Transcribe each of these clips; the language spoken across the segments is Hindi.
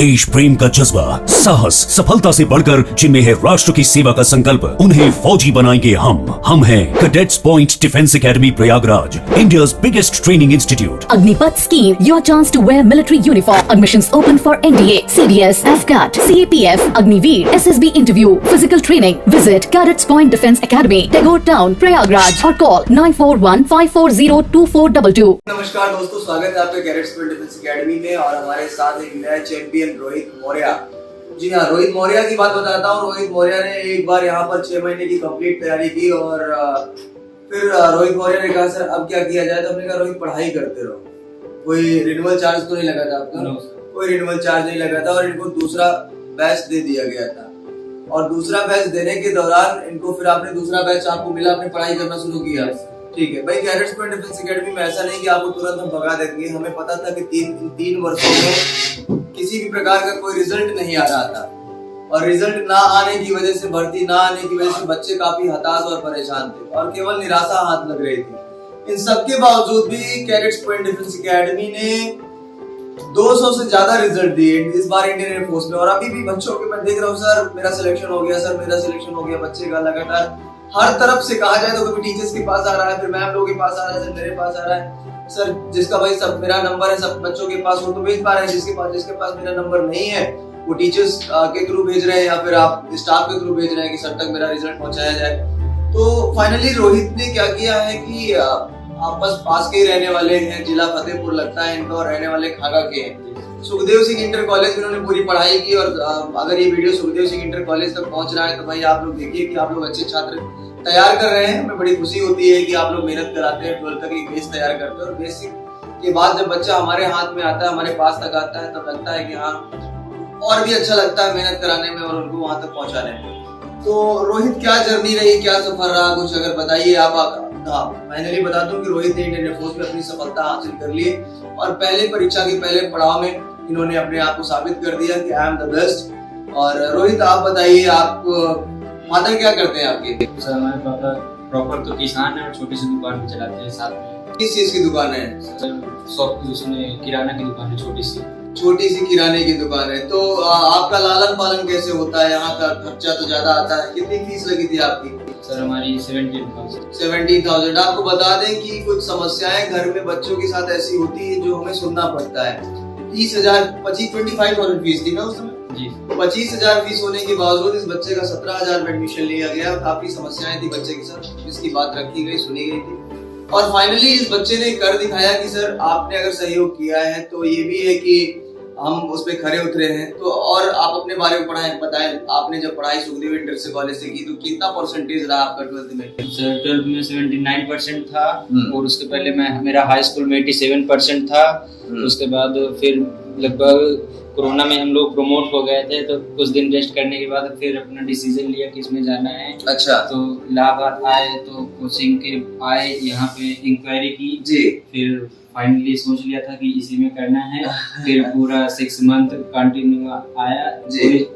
देश प्रेम का जज्बा, साहस, सफलता से बढ़कर जिनमें है राष्ट्र की सेवा का संकल्प, उन्हें फौजी बनाएंगे हम हैं cadets point defence academy Prayagraj, India's biggest training institute. Agnipath scheme, your chance to wear military uniform. Admissions open for NDA, CDS, AFGAT, CAPF, Agniveer, SSB interview, physical training. Visit Cadets Point Defence Academy, Tagore Town, Prayagraj or call 9415402422. नमस्कार दोस्तों, स्वागत है आपके कैडेट्स पॉइंट डिफेंस एकेडमी में और हमारे साथ एक नया चैंपियन रोहित मौर्य। जी हाँ, रोहित मौर्य की बात बताता हूँ। रोहित मौर्य ने एक बार यहाँ पर 6 महीने की कंप्लीट तैयारी की और फिर रोहित मौर्य ने कहा सर अब क्या किया जाए। तो हमने कहा रोहित पढ़ाई करते रहो, कोई रिन्यूअल चार्ज तो नहीं लगा था आपका? कोई रिन्यूअल चार्ज नहीं लगा था और इनको दूसरा बैच दे दिया गया था। और दूसरा बैच देने के दौरान इनको फिर आपने दूसरा बैच आपको मिला, आपने पढ़ाई करना शुरू किया। ठीक है भाई, कैडेट्स पॉइंट डिफेंस एकेडमी में ऐसा नहीं कि आपको तुरंत हम भगा देंगे। हमें पता था कि तीन वर्षों में किसी भी प्रकार का कोई रिजल्ट नहीं आ रहा था और रिजल्ट ना आने की वजह से, भर्ती ना आने की वजह से बच्चे काफी हताश और परेशान थे और केवल निराशा हाथ लग रही थी। इन सबके बावजूद भी कैडेट्स पॉइंट डिफेंस एकेडमी ने 200 से ज्यादा रिजल्ट दिए इस बार इंडियन एयरफोर्स में। और अभी भी बच्चों के मैं देख रहा हूँ, सर मेरा सिलेक्शन हो गया, सर मेरा सिलेक्शन हो गया। बच्चे का लगातार हर तरफ से कहा जाए तो कभी टीचर्स के पास आ रहा है, फिर मैम लोगों के पास आ रहा है, सर मेरे पास आ रहा है। सर जिसका भाई सब मेरा नंबर है सब बच्चों के पास वो तो भेज पा रहे हैं, जिसके पास मेरा नंबर नहीं है वो टीचर्स के थ्रू भेज रहे हैं या फिर आप स्टाफ के थ्रू भेज रहे हैं कि सर तक मेरा रिजल्ट पहुंचाया जाए। तो फाइनली रोहित ने क्या किया है कि आप बस पास के ही रहने वाले हैं, जिला फतेहपुर लगता है इनका और रहने वाले खागा के हैं। सुखदेव सिंह इंटर कॉलेज में उन्होंने पूरी पढ़ाई की और अगर ये video Sukhdev Singh inter college तक पहुंच रहा है तो भाई आप लोग देखिए कि आप लोग अच्छे छात्र तैयार कर रहे हैं। हमें बड़ी खुशी होती है कि आप लोग मेहनत कराते हैं, 12th तक एक बेस तैयार करते हैं और बेसिक के बाद जब बच्चा हमारे हाथ में आता है, हमारे पास तक आता है, तब लगता है कि हाँ और भी अच्छा लगता है मेहनत कराने में और उनको वहां तक पहुंचाने में। तो रोहित क्या जर्नी रही, क्या सफर रहा, कुछ अगर बताइए आप। फाइनली बता दूं कि रोहित ने इंडियन एयरफोर्स में अपनी सफलता हासिल कर ली और पहले परीक्षा के पहले पड़ाव में इन्होंने अपने आप को साबित कर दिया कि आई एम द बेस्ट। और रोहित आप बताइए, आप फादर क्या करते हैं आपके? सर हमारे पापा प्रॉपर तो किसान है और छोटी सी दुकान भी चलाते हैं साथ में। किस चीज की दुकान है? शॉप उसमें किराना की दुकान है, छोटी सी किराने की दुकान है। तो आपका लालन पालन कैसे होता है? यहाँ का खर्चा तो ज्यादा आता है। कितनी फीस लगी थी आपकी? सर हमारी 17,000। आपको बता दें कि कुछ समस्याएं घर में बच्चों के साथ ऐसी होती है जो हमें सुनना पड़ता है। 25,000 फीस थी ना उस समय जी। तो 25,000 फीस होने के बावजूद इस बच्चे का 17,000 में एडमिशन लिया गया। काफी समस्याएं थी बच्चे के साथ, इसकी बात रखी गई, सुनी गई थी और फाइनली इस बच्चे ने कर दिखाया कि सर आपने अगर सहयोग किया है तो ये भी है कि हम उस पे खरे उतरे हैं। तो और आप अपने बारे में बताएं, आपने जब पढ़ाई सुखदेव इंटर से कॉलेज से की तो कितना परसेंटेज रहा आपका 12th में? सर 12th में 79% था और उसके पहले मेरा हाई स्कूल में 87% था। उसके बाद फिर लगभग कोरोना में हम लोग प्रमोट हो गए थे तो कुछ दिन रेस्ट करने के बाद फिर अपना डिसीजन लिया कि इसमें जाना है। अच्छा। तो इलाहाबाद आए तो कोचिंग के आए, यहाँ पे इंक्वायरी की जी, फिर फाइनली सोच लिया था कि इसी में करना है। फिर पूरा 6 मंथ कंटिन्यू आया जी,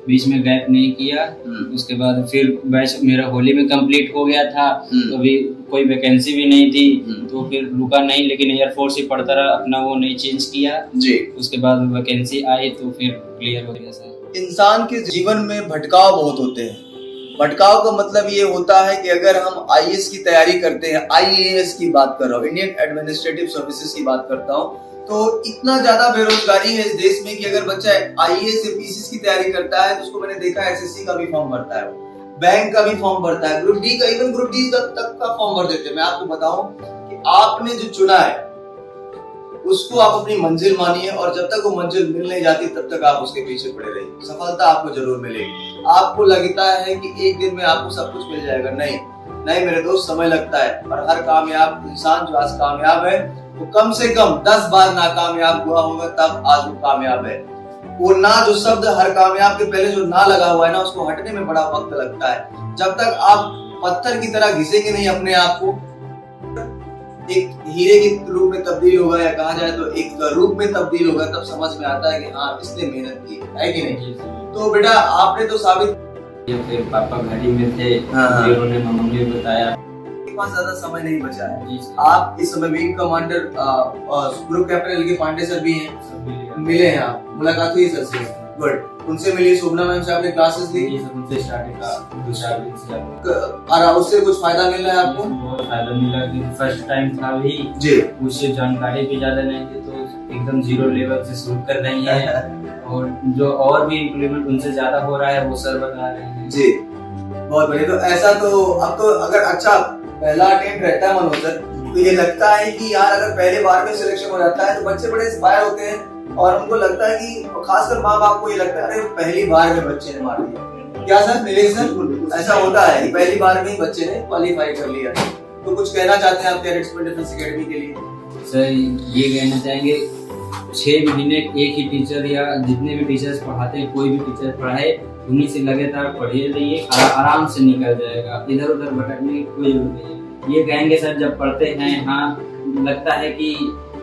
बीच में गैप नहीं किया। उसके बाद फिर बैच मेरा होली में कंप्लीट हो गया था तो अभी कोई वैकेंसी भी नहीं थी तो फिर रुका नहीं, लेकिन एयरफोर्स ही पढ़ता रहा, अपना वो नहीं चेंज किया जी। उसके बाद वैकेंसी आई तो फिर क्लियर हो गया सर। इंसान के जीवन में भटकाव बहुत होते हैं। भटकाव का मतलब ये होता है कि अगर हम आईएएस की तैयारी करते हैं, आईएएस की बात कर रहा हूँ, इंडियन एडमिनिस्ट्रेटिव सर्विसेज की बात करता हूँ, तो इतना ज्यादा बेरोजगारी है इस देश में कि अगर बच्चा आईएएस या पीसीएस की तैयारी करता है तो उसको मैंने देखा एसएससी का भी फॉर्म भरता है, बैंक का भी फॉर्म भरता है, ग्रुप डी का, इवन ग्रुप डी तक का फॉर्म भर देते हैं। मैं आपको बताऊं कि आपने जो चुना है उसको आप अपनी मंजिल मानिए और जब तक वो मंजिल मिल नहीं जाती तब तक आप उसके पीछे पड़े रहिए। सफलता आपको जरूर मिलेगी। आपको लगता है कि एक दिन में आपको सब कुछ मिल जाएगा, नहीं मेरे दोस्त, समय लगता है। और हर कामयाब इंसान जो आज कामयाब है वो कम से कम 10 बार नाकामयाब हुआ होगा तब आज वो कामयाब है। वो ना जो शब्द हर कामयाब के पहले जो ना लगा हुआ है ना, उसको हटने में बड़ा वक्त लगता है। जब तक आप पत्थर की तरह घिसेंगे नहीं अपने आप को, एक हीरे के रूप में तब्दील होगा या कहा जाए तो एक रूप में तब्दील होगा, तब समझ में आता है कि हाँ इसने मेहनत की है कि नहीं। तो बेटा आपने तो साबित, फिर पापा घर ही में थे, उन्होंने मम्मी ने बताया। पास ज्यादा समय नहीं बचा है। आप इस समय wing commander group captain L के पांडे सर भी हैं, मिले हैं आप, मुलाकात हुई सर से, गुड। उनसे मिली, शोभना मैम से आपने क्लासेस ली, ये सब उनसे स्टार्टिंग का 2-4 दिन से लगा। और उससे कुछ फायदा मिल रहा है आपको? बहुत फायदा मिला कि फर्स्ट टाइम था भी जी, उससे जानकारी भी ज्यादा नहीं थी, तो एकदम जीरो लेवल से शुरू कर रही है और जो और भी इम्प्लीमेंट उनसे ज्यादा हो रहा है वो सर बता रहे हैं। जी, बहुत बढ़िया। तो ऐसा तो अब तो अगर अच्छा पहला अटेम्प्ट रहता है मनोज सर, तो ये लगता है कि यार अगर पहले बार में सिलेक्शन हो जाता है तो बच्चे बड़े इंस्पायर होते हैं और उनको लगता है कि खासकर माँ बाप को ये लगता है अरे पहली बार में बच्चे ने मार दिया। क्या सर मिले सर? ऐसा होता है कि पहली बार में ही बच्चे ने क्वालिफाई कर लिया। तो कुछ कहना चाहते हैं आप कैडेट्स स्पोर्ट डिफेंस एकेडमी के लिए? सर ये कहना चाहेंगे 6 महीने एक ही टीचर या जितने भी टीचर्स पढ़ाते हैं, कोई भी टीचर पढ़ाए उन्हीं से लगातार पढ़े रहिए, आराम से निकल जाएगा, इधर उधर भटकने की कोई जरूरत नहीं है। ये कहेंगे सर जब पढ़ते हैं, हाँ लगता है कि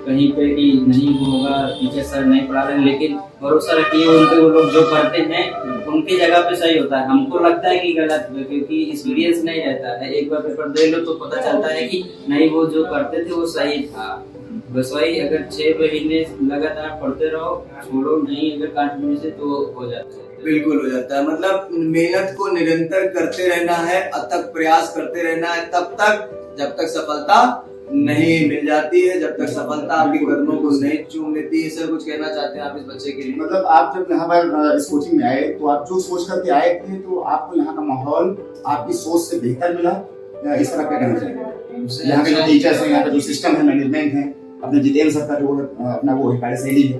कहीं पे कि नहीं होगा, टीचर सर नहीं पढ़ा रहे हैं, लेकिन भरोसा रखिए उनके, वो लोग जो पढ़ते हैं उनकी जगह पे सही होता है। हमको लगता है कि गलत है क्योंकि एक्सपीरियंस नहीं रहता है, एक बार पेपर दे लो तो पता चलता है कि नहीं वो जो करते थे वो सही था। बस वही अगर 6 महीने लगातार पढ़ते रहो, छोड़ो नहीं अगर कंटिन्यू से तो हो जाता है। बिल्कुल हो जाता है, मतलब मेहनत को निरंतर करते रहना है, अथक प्रयास करते रहना है तब तक जब तक सफलता नहीं मिल जाती है, जब तक सफलता आपके कदमों को नहीं चूम लेती है। सर कुछ कहना चाहते हैं आप इस बच्चे के लिए? मतलब आप जब यहाँ पर इस कोचिंग में आए तो आप जो सोच करके आए थे तो आपको यहाँ का माहौल आपकी सोच से बेहतर मिला, इस तरह क्या कहना चाहिए? यहाँ के जो टीचर्स हैं, यहाँ का जो सिस्टम है, मैनेजमेंट है, अपने जितेंद्र सर का जो अपना वो है कार्यशैली है,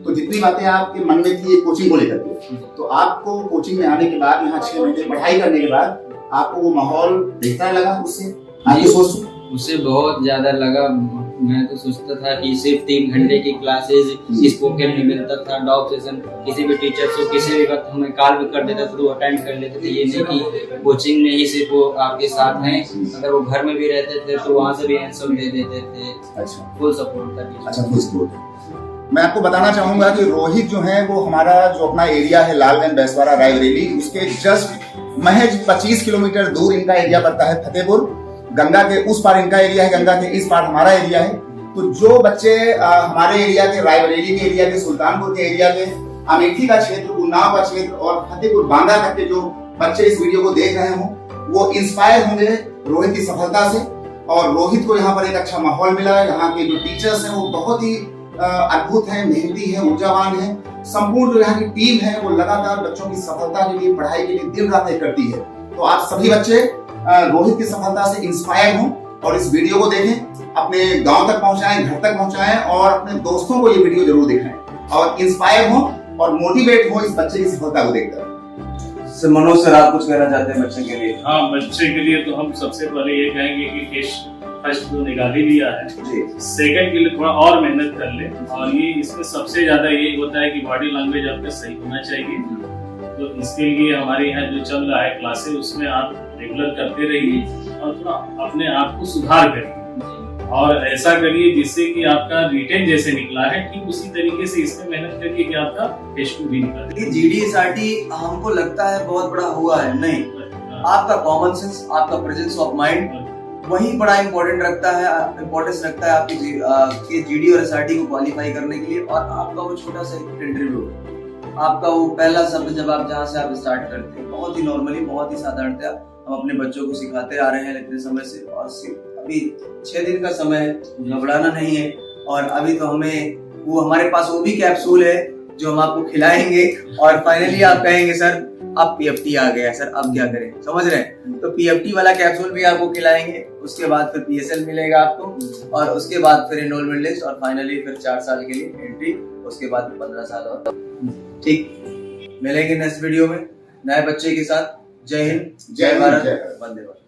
तो जितनी बातें आपके मन में थी कोचिंग को लेकर के, तो आपको कोचिंग में आने के बाद यहाँ 6 महीने पढ़ाई करने के बाद आपको वो माहौल बेहतर लगा? उससे बहुत ज्यादा लगा। मैं तो सोचता था कि सिर्फ 3 घंटे की क्लासेज स्पोकन में मिलता था, डॉग सेशन किसी भी टीचर से किसी भी वक्त हमें कॉल भी कर देता था तो अटेंड कर लेते थे। ये नहीं कि कोचिंग में ही सिर्फ वो आपके साथ हैं, अगर वो घर में भी रहते थे तो वहाँ से भी आंसर दे देते थे। अच्छा, फुल सपोर्ट था। अच्छा, फुल सपोर्ट। मैं आपको बताना चाहूंगा कि रोहित जो है वो हमारा जो अपना एरिया है लालगंज बैसवाड़ा रायबरेली, उसके जस्ट महज 25 किलोमीटर दूर इनका एरिया पड़ता है फतेहपुर। गंगा के उस पार इनका एरिया है, गंगा के इस पार हमारा एरिया है। तो जो बच्चे हमारे एरिया के, रायबरेली के एरिया के, सुल्तानपुर के एरिया के, अमेठी का क्षेत्र, उन्नाव का क्षेत्र और फतेहपुर बांदा तक के जो बच्चे इस वीडियो को देख रहे हों वो इंस्पायर होंगे रोहित की सफलता से। और रोहित को यहाँ पर एक अच्छा माहौल मिला। यहाँ के जो टीचर्स हैं वो बहुत ही अद्भुत है, मेहनती है, ऊर्जावान है। संपूर्ण जो यहाँ की टीम है वो लगातार बच्चों की सफलता के लिए, पढ़ाई के लिए दिन रात एक करती है। तो आप सभी बच्चे रोहित की सफलता से इंस्पायर हों और इस वीडियो को देखें, अपने गांव तक पहुंचाएं, घर तक पहुंचाएं और अपने दोस्तों को ये वीडियो जरूर दिखाएं और इंस्पायर हों और मोटिवेट हो इस बच्चे की सफलता को देखकर। सर मनोज सर आप कुछ कहना चाहते हैं बच्चे के लिए? हाँ, बच्चे के लिए तो हम सबसे पहले ये कहेंगे कि फर्स्ट तो निकाल ही दिया है, सेकंड के लिए थोड़ा और मेहनत कर ले। और ये इसमें सबसे ज्यादा यही होता है कि बॉडी लैंग्वेज आपका सही होना चाहिए। तो इसके लिए हमारे यहाँ जो चल रहा है क्लासेस, उसमें आप रेगुलर करते रहिए और थोड़ा अपने आप को सुधार करिए और ऐसा करिए जिससे कि आपका रिटेन जैसे निकला है ठीक उसी तरीके से इसमें मेहनत करिए कि आपका H2 भी निकले। GD/SRT हमको लगता है बहुत बड़ा हुआ है, नहीं, आपका कॉमन सेंस, आपका प्रेजेंस ऑफ माइंड वही बड़ा इम्पोर्टेंस रखता है आपकी GD और SRT को क्वालिफाई करने के लिए। और आपका वो छोटा सा इंटरव्यू, आपका वो पहला शब्द जब आप जहाँ से आप स्टार्ट करते हैं, बहुत ही नॉर्मली, बहुत ही साधारणतया हम अपने बच्चों को सिखाते आ रहे हैं इतने समय से। और अभी 6 दिन का समय है, घबराना नहीं है। और अभी तो हमें वो हमारे पास वो भी कैप्सूल है जो हम आपको खिलाएंगे और फाइनली आप कहेंगे सर अब PFT आ गया सर, अब क्या करें, समझ रहे हैं? तो PFT वाला कैप्सूल भी आपको खिलाएंगे, उसके बाद फिर PSL मिलेगा आपको और उसके बाद फिर एनरोलमेंट लिस्ट और फाइनली फिर 4 साल के लिए एंट्री, उसके बाद 15 साल और। ठीक, मिलेंगे नेक्स्ट वीडियो में नए बच्चे के साथ। जय हिंद, जय भारत, वंदे मातरम।